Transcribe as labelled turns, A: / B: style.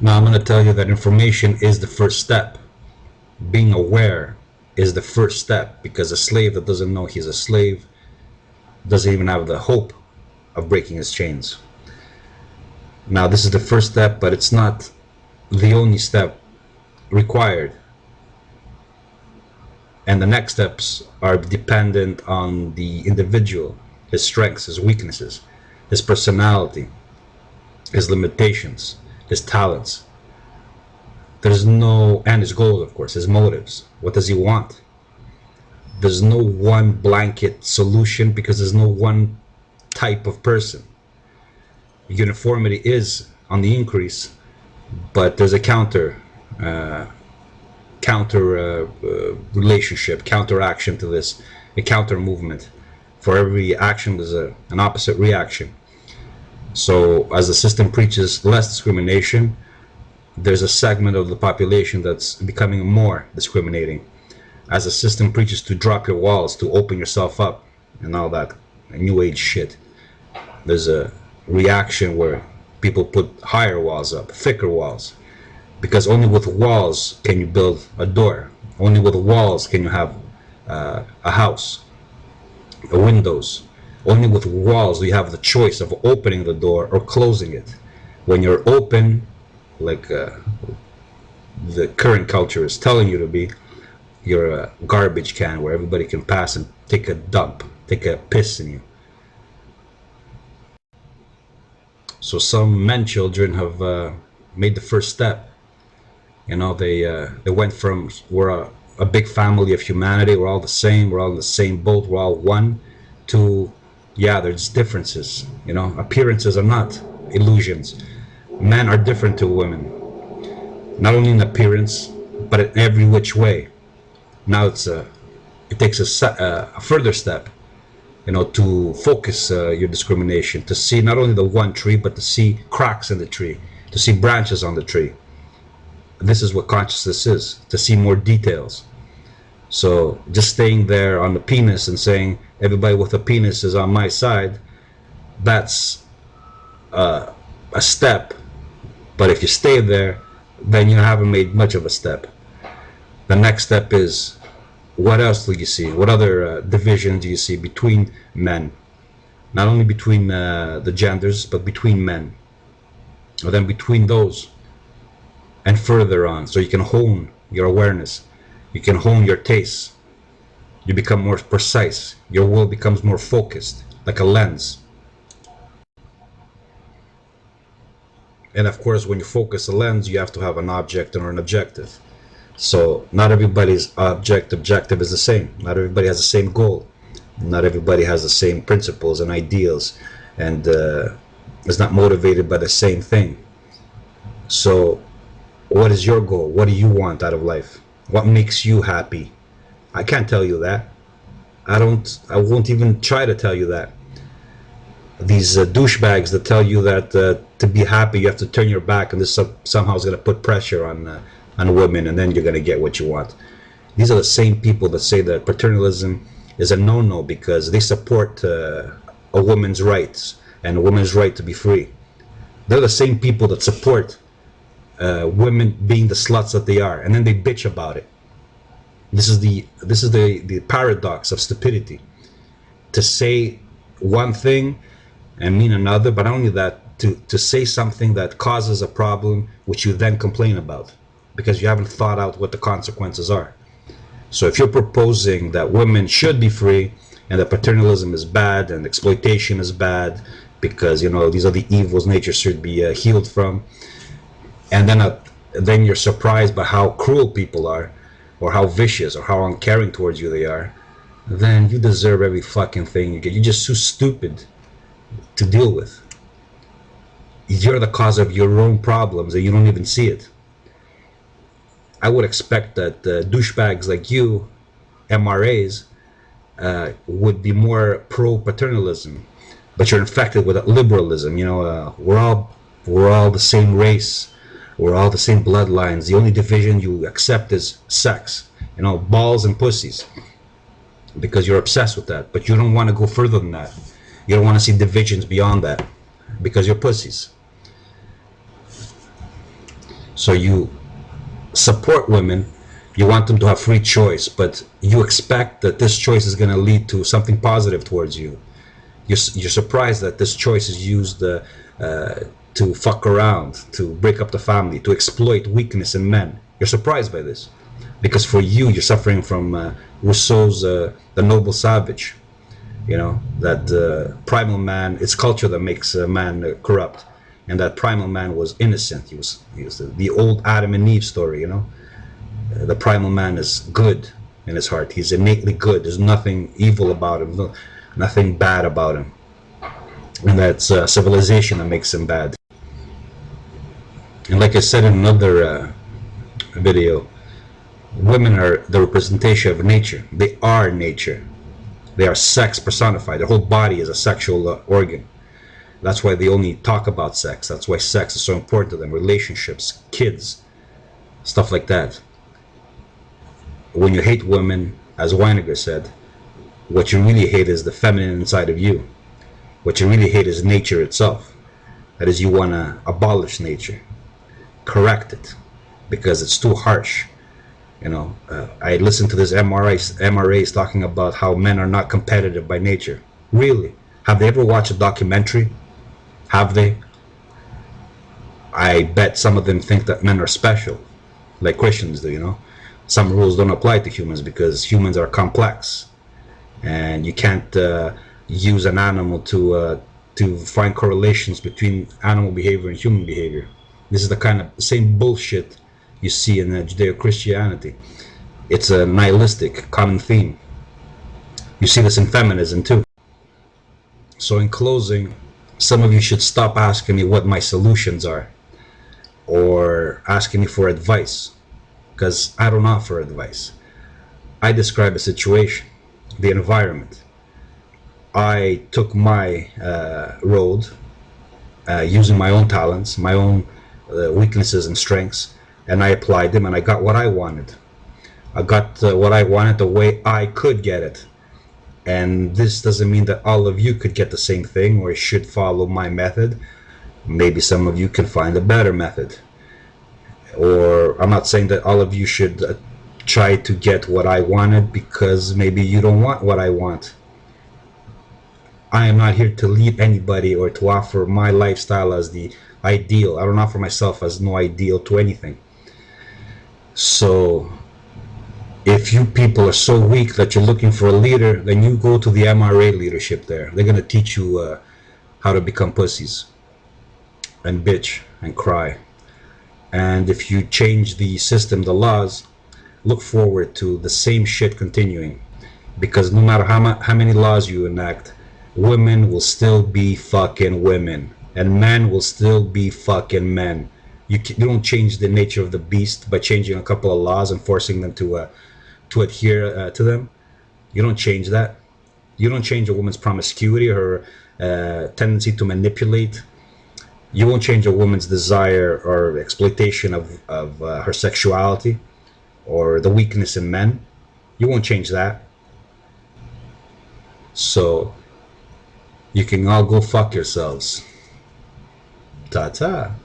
A: Now I'm going to tell you that information is the first step. Being aware is the first step, because a slave that doesn't know he's a slave doesn't even have the hope of breaking his chains. Now this is the first step, but it's not the only step required. And the next steps are dependent on the individual, his strengths, his weaknesses, his personality, his limitations, his talents. There's no, and his goals, of course, his motives. What does he want? There's no one blanket solution, because there's no one type of person. Uniformity is on the increase, but there's a counter relationship, counteraction to this, a counter movement. For every action there's an opposite reaction. So as the system preaches less discrimination, there's a segment of the population that's becoming more discriminating. As the system preaches to drop your walls, to open yourself up, and all that new age shit, there's a reaction where people put higher walls up, thicker walls, because only with walls can you build a door. Only with walls can you have a house, windows. Only with walls do you have the choice of opening the door or closing it. When you're open, like the current culture is telling you to be, you're a garbage can where everybody can pass and take a dump, take a piss in you. So some men children have made the first step. You know, they went from, we're a big family of humanity, we're all the same, we're all in the same boat, we're all one, to, yeah, there's differences. You know, appearances are not illusions. Men are different to women, not only in appearance, but in every which way. Now it takes a further step, you know, to focus your discrimination, to see not only the one tree, but to see cracks in the tree, to see branches on the tree. This is what consciousness is, to see more details. So just staying there on the penis and saying everybody with a penis is on my side, that's a step. But if you stay there, then you haven't made much of a step. The next step is, what else do you see? What other divisions do you see between men? Not only between the genders, but between men. Or then between those and further on. So you can hone your awareness. You can hone your tastes. You become more precise. Your will becomes more focused, like a lens. And of course, when you focus a lens, you have to have an object or an objective. So not everybody's objective is the same. Not everybody has the same goal. Not everybody has the same principles and ideals, and is not motivated by the same thing. So what is your goal? What do you want out of life? What makes you happy? I can't tell you that. I won't even try to tell you that. These douchebags that tell you that to be happy you have to turn your back, and this somehow is going to put pressure on women, and then you're going to get what you want. These are the same people that say that paternalism is a no-no because they support a woman's rights and a woman's right to be free. They're the same people that support women being the sluts that they are, and then they bitch about it. This is the paradox of stupidity. To say one thing and mean another, but not only that, to say something that causes a problem which you then complain about because you haven't thought out what the consequences are. So if you're proposing that women should be free and that paternalism is bad and exploitation is bad because, you know, these are the evils nature should be healed from, and then you're surprised by how cruel people are, or how vicious or how uncaring towards you they are, then you deserve every fucking thing you get. You're just too stupid to deal with. You're the cause of your own problems and you don't even see it. I would expect that douchebags like you, MRAs, would be more pro-paternalism, but you're infected with liberalism. You know, we're all the same race, we're all the same bloodlines. The only division you accept is sex. You know, balls and pussies, because you're obsessed with that. But you don't want to go further than that. You don't want to see divisions beyond that, because you're pussies. So you support women, you want them to have free choice, but you expect that this choice is going to lead to something positive towards you. You're surprised that this choice is used to fuck around, to break up the family, to exploit weakness in men. You're surprised by this because for you, you're suffering from Rousseau's The Noble Savage. You know, that primal man, it's culture that makes a man corrupt. And that primal man was innocent. He was the old Adam and Eve story, you know. The primal man is good in his heart. He's innately good. There's nothing evil about him, nothing bad about him. And that's civilization that makes him bad. And like I said in another video, women are the representation of nature. They are nature. They are sex personified. Their whole body is a sexual organ. That's why they only talk about sex. That's why sex is so important to them. Relationships, kids, stuff like that. When you hate women, as Weiniger said, what you really hate is the feminine inside of you. What you really hate is nature itself. That is, you want to abolish nature, correct it, because it's too harsh. You know, I listened to this MRAs talking about how men are not competitive by nature. Really? Have they ever watched a documentary? Have they? I bet some of them think that men are special, like Christians do, you know. Some rules don't apply to humans because humans are complex. And you can't use an animal to find correlations between animal behavior and human behavior. This is the kind of same bullshit you see in Judeo-Christianity. It's a nihilistic common theme. You see this in feminism too. So in closing, some of you should stop asking me what my solutions are or asking me for advice, because I don't offer advice. I describe a situation, the environment. I took my road using my own talents, my own weaknesses and strengths, and I applied them and I got what I wanted. I got what I wanted the way I could get it. And this doesn't mean that all of you could get the same thing or should follow my method. Maybe some of you can find a better method. Or I'm not saying that all of you should try to get what I wanted because maybe you don't want what I want. I am not here to lead anybody or to offer my lifestyle as the ideal. I don't offer myself as no ideal to anything. So if you people are so weak that you're looking for a leader, then you go to the MRA leadership there. They're going to teach you how to become pussies and bitch and cry. And if you change the system, the laws, look forward to the same shit continuing. Because no matter how many laws you enact, women will still be fucking women. And men will still be fucking men. You don't change the nature of the beast by changing a couple of laws and forcing them to adhere to them. You don't change that. You don't change a woman's promiscuity or her tendency to manipulate. You won't change a woman's desire or exploitation of her sexuality or the weakness in men. You won't change that. So you can all go fuck yourselves. Ta-ta.